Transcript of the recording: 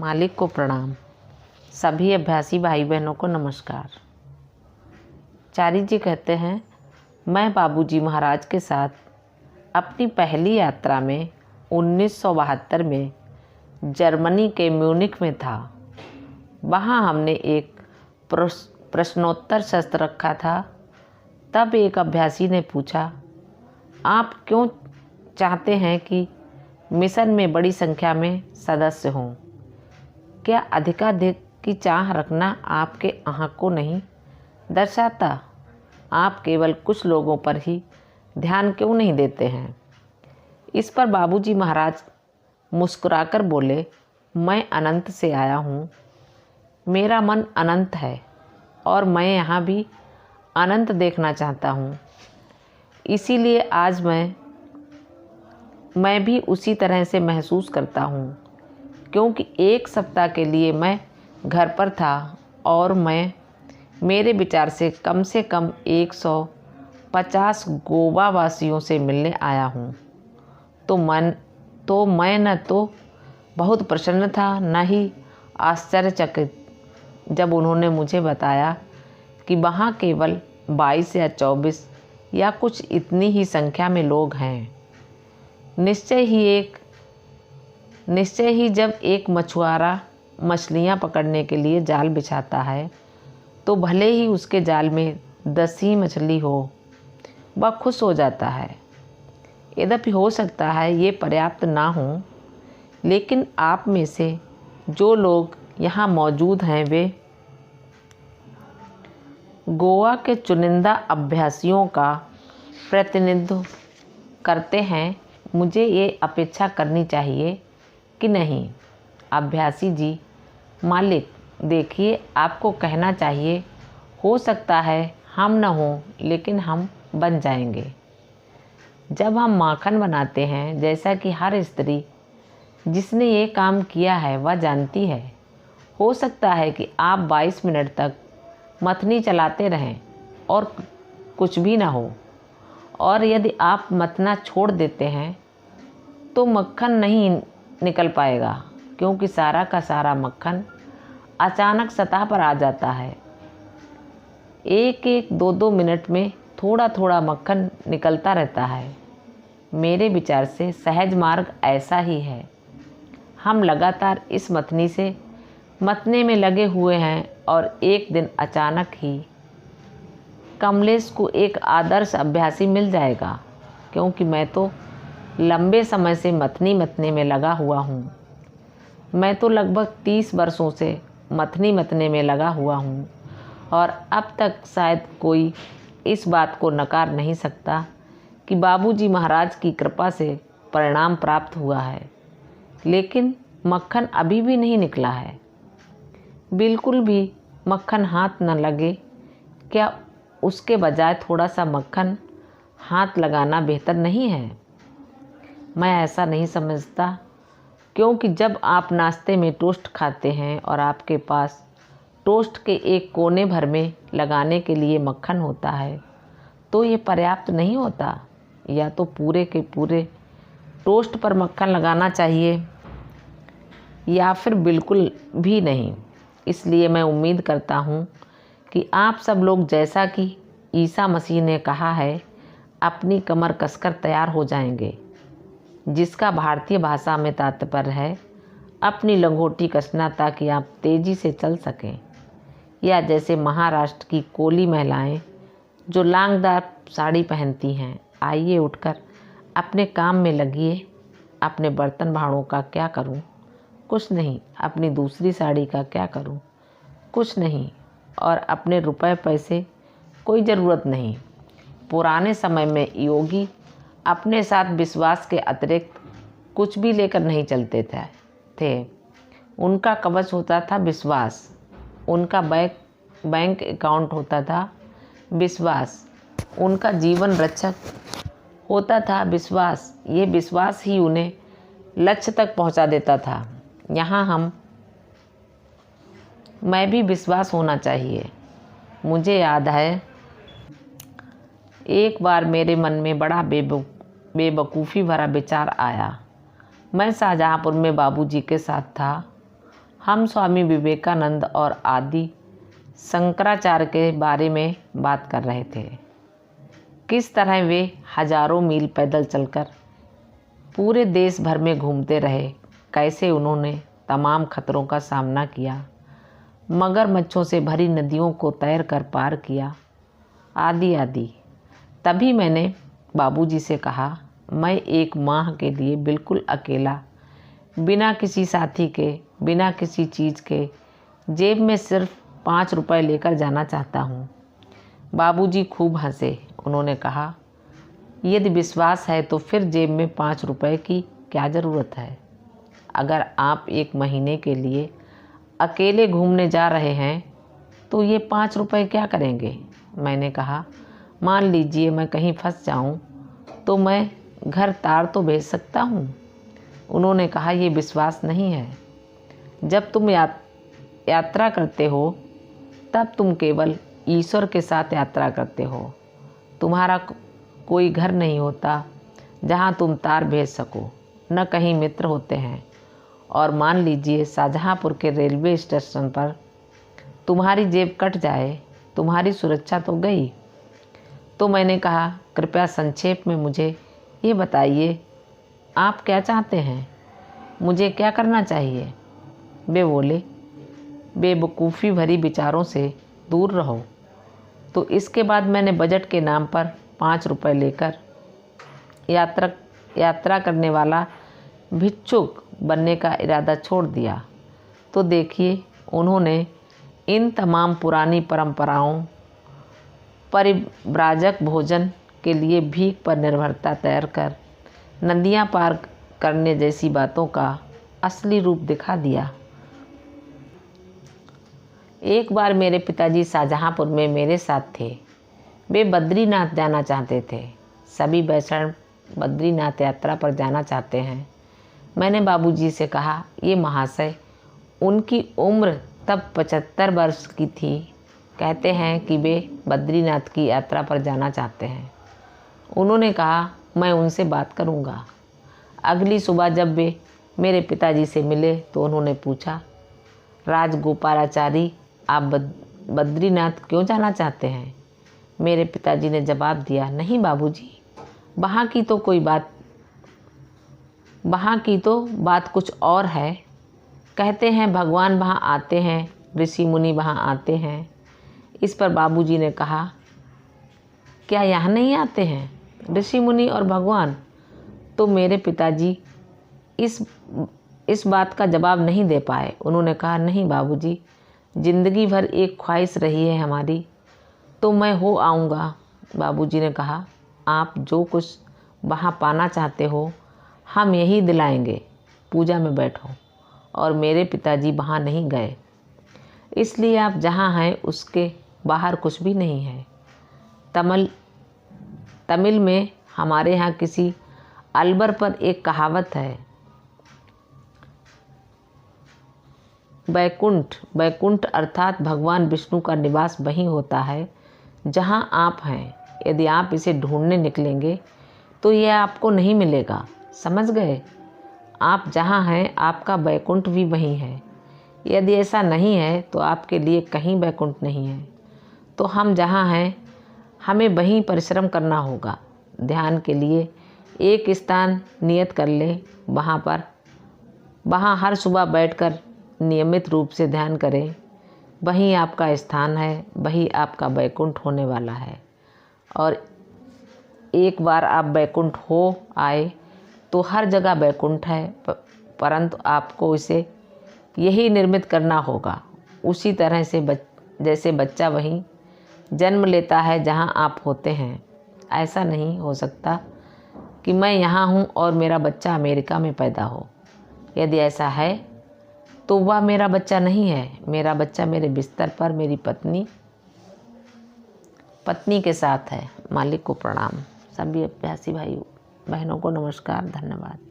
मालिक को प्रणाम। सभी अभ्यासी भाई बहनों को नमस्कार। चारी जी कहते हैं, मैं बाबूजी महाराज के साथ अपनी पहली यात्रा में 1972 में जर्मनी के म्यूनिख में था। वहाँ हमने एक प्रश्नोत्तर सत्र रखा था। तब एक अभ्यासी ने पूछा, आप क्यों चाहते हैं कि मिशन में बड़ी संख्या में सदस्य हों? क्या अधिकाधिक की चाह रखना आपके अहं को नहीं दर्शाता? आप केवल कुछ लोगों पर ही ध्यान क्यों नहीं देते हैं? इस पर बाबूजी महाराज मुस्कुराकर बोले, मैं अनंत से आया हूँ। मेरा मन अनंत है और मैं यहाँ भी अनंत देखना चाहता हूँ। इसीलिए आज मैं भी उसी तरह से महसूस करता हूँ, क्योंकि एक सप्ताह के लिए मैं घर पर था और मैं मेरे विचार से कम 150 गोवा वासियों से मिलने आया हूँ। तो मैं न तो बहुत प्रसन्न था, न ही आश्चर्यचकित जब उन्होंने मुझे बताया कि वहाँ केवल 22 या 24 या कुछ इतनी ही संख्या में लोग हैं। निश्चय ही जब एक मछुआरा मछलियाँ पकड़ने के लिए जाल बिछाता है तो भले ही उसके जाल में 10 ही मछली हो, वह खुश हो जाता है। यद्यपि हो सकता है ये पर्याप्त ना हो, लेकिन आप में से जो लोग यहाँ मौजूद हैं वे गोवा के चुनिंदा अभ्यासियों का प्रतिनिधित्व करते हैं। मुझे ये अपेक्षा करनी चाहिए कि नहीं? अभ्यासी जी, मालिक देखिए, आपको कहना चाहिए, हो सकता है हम न हों, लेकिन हम बन जाएंगे। जब हम माखन बनाते हैं, जैसा कि हर स्त्री जिसने ये काम किया है वह जानती है, हो सकता है कि आप 22 मिनट तक मथनी चलाते रहें और कुछ भी ना हो, और यदि आप मथना छोड़ देते हैं तो मक्खन नहीं निकल पाएगा, क्योंकि सारा का सारा मक्खन अचानक सतह पर आ जाता है। एक 2 मिनट में थोड़ा थोड़ा मक्खन निकलता रहता है। मेरे विचार से सहज मार्ग ऐसा ही है। हम लगातार इस मथने में लगे हुए हैं और एक दिन अचानक ही कमलेश को एक आदर्श अभ्यासी मिल जाएगा, क्योंकि मैं तो लंबे समय से मथने में लगा हुआ हूँ। मैं तो लगभग 30 वर्षों से मथने में लगा हुआ हूँ और अब तक शायद कोई इस बात को नकार नहीं सकता कि बाबूजी महाराज की कृपा से परिणाम प्राप्त हुआ है। लेकिन मक्खन अभी भी नहीं निकला है। बिल्कुल भी मक्खन हाथ न लगे। क्या उसके बजाय थोड़ा सा मक्खन हाथ लगाना बेहतर नहीं है? मैं ऐसा नहीं समझता, क्योंकि जब आप नाश्ते में टोस्ट खाते हैं और आपके पास टोस्ट के एक कोने भर में लगाने के लिए मक्खन होता है तो ये पर्याप्त नहीं होता। या तो पूरे के पूरे टोस्ट पर मक्खन लगाना चाहिए या फिर बिल्कुल भी नहीं। इसलिए मैं उम्मीद करता हूँ कि आप सब लोग, जैसा कि ईसा मसीह ने कहा है, अपनी कमर कसकर तैयार हो जाएंगे, जिसका भारतीय भाषा में तात्पर्य है अपनी लंगोटी कसना, ताकि आप तेज़ी से चल सकें। या जैसे महाराष्ट्र की कोली महिलाएं जो लांगदार साड़ी पहनती हैं, आइए उठकर अपने काम में लगिए। अपने बर्तन भाड़ों का क्या करूं? कुछ नहीं। अपनी दूसरी साड़ी का क्या करूं? कुछ नहीं। और अपने रुपए पैसे कोई ज़रूरत नहीं। पुराने समय में योगी अपने साथ विश्वास के अतिरिक्त कुछ भी लेकर नहीं चलते थे। उनका कवच होता था विश्वास। उनका बैंक अकाउंट होता था विश्वास। उनका जीवन रक्षक होता था विश्वास। ये विश्वास ही उन्हें लक्ष्य तक पहुंचा देता था। यहाँ मैं भी विश्वास होना चाहिए। मुझे याद है, एक बार मेरे मन में बड़ा बेवकूफ़ी भरा विचार आया। मैं शाहजहाँपुर में बाबूजी के साथ था हम स्वामी विवेकानंद और आदि शंकराचार्य के बारे में बात कर रहे थे। किस तरह वे हजारों मील पैदल चलकर पूरे देश भर में घूमते रहे, कैसे उन्होंने तमाम खतरों का सामना किया, मगरमच्छों से भरी नदियों को तैर कर पार किया, आदि आदि। तभी मैंने बाबूजी से कहा, मैं 1 माह के लिए बिल्कुल अकेला, बिना किसी साथी के, बिना किसी चीज़ के, जेब में सिर्फ 5 रुपए लेकर जाना चाहता हूँ। बाबूजी खूब हंसे। उन्होंने कहा, यदि विश्वास है तो फिर जेब में 5 रुपए की क्या ज़रूरत है? अगर आप 1 महीने के लिए अकेले घूमने जा रहे हैं तो ये 5 रुपए क्या करेंगे? मैंने कहा, मान लीजिए मैं कहीं फंस जाऊं तो मैं घर तार तो भेज सकता हूं। उन्होंने कहा, ये विश्वास नहीं है। जब तुम यात्रा करते हो तब तुम केवल ईश्वर के साथ यात्रा करते हो। तुम्हारा कोई घर नहीं होता जहां तुम तार भेज सको, न कहीं मित्र होते हैं। और मान लीजिए शाहजहाँपुर के रेलवे स्टेशन पर तुम्हारी जेब कट जाए, तुम्हारी सुरक्षा तो गई। तो मैंने कहा, कृपया संक्षेप में मुझे ये बताइए, आप क्या चाहते हैं? मुझे क्या करना चाहिए? वे बोले, बेवकूफ़ी भरी विचारों से दूर रहो। तो इसके बाद मैंने बजट के नाम पर 5 रुपए लेकर यात्रा करने वाला भिक्षुक बनने का इरादा छोड़ दिया। तो देखिए, उन्होंने इन तमाम पुरानी परंपराओं, परिव्राजक भोजन के लिए भीख पर निर्भरता तैर कर नदियाँ पार करने जैसी बातों का असली रूप दिखा दिया। एक बार मेरे पिताजी शाहजहाँपुर में मेरे साथ थे। वे बद्रीनाथ जाना चाहते थे। सभी वैष्णव बद्रीनाथ यात्रा पर जाना चाहते हैं। मैंने बाबूजी से कहा, ये महाशय, उनकी उम्र तब 75 वर्ष की थी, कहते हैं कि वे बद्रीनाथ की यात्रा पर जाना चाहते हैं। उन्होंने कहा, मैं उनसे बात करूंगा। अगली सुबह जब वे मेरे पिताजी से मिले तो उन्होंने पूछा, राजगोपालाचारी, आप बद्रीनाथ क्यों जाना चाहते हैं? मेरे पिताजी ने जवाब दिया, नहीं बाबूजी, वहाँ की तो बात कुछ और है। कहते हैं भगवान वहाँ आते हैं, ऋषि मुनि वहाँ आते हैं। इस पर बाबूजी ने कहा, क्या यहाँ नहीं आते हैं ऋषि मुनि और भगवान? तो मेरे पिताजी इस बात का जवाब नहीं दे पाए। उन्होंने कहा, नहीं बाबूजी, ज़िंदगी भर एक ख्वाहिश रही है हमारी, तो मैं हो आऊँगा। बाबूजी ने कहा, आप जो कुछ वहाँ पाना चाहते हो हम यही दिलाएंगे, पूजा में बैठो। और मेरे पिताजी वहाँ नहीं गए, इसलिए आप जहाँ हैं उसके बाहर कुछ भी नहीं है। तमिल में हमारे यहाँ किसी अलवर पर एक कहावत है, बैकुंठ अर्थात भगवान विष्णु का निवास वहीं होता है जहाँ आप हैं। यदि आप इसे ढूंढने निकलेंगे तो यह आपको नहीं मिलेगा। समझ गए? आप जहाँ हैं आपका बैकुंठ भी वहीं है। यदि ऐसा नहीं है तो आपके लिए कहीं बैकुंठ नहीं है। तो हम जहाँ हैं हमें वहीं परिश्रम करना होगा। ध्यान के लिए एक स्थान नियत कर लें, वहाँ हर सुबह बैठकर नियमित रूप से ध्यान करें। वहीं आपका स्थान है, वही आपका बैकुंठ होने वाला है। और एक बार आप बैकुंठ हो आए तो हर जगह बैकुंठ है, परंतु आपको इसे यही निर्मित करना होगा। उसी तरह से जैसे बच्चा वहीं जन्म लेता है जहां आप होते हैं। ऐसा नहीं हो सकता कि मैं यहाँ हूँ और मेरा बच्चा अमेरिका में पैदा हो। यदि ऐसा है तो वह मेरा बच्चा नहीं है। मेरा बच्चा मेरे बिस्तर पर मेरी पत्नी के साथ है। मालिक को प्रणाम। सभी अभ्यासी भाई बहनों को नमस्कार, धन्यवाद।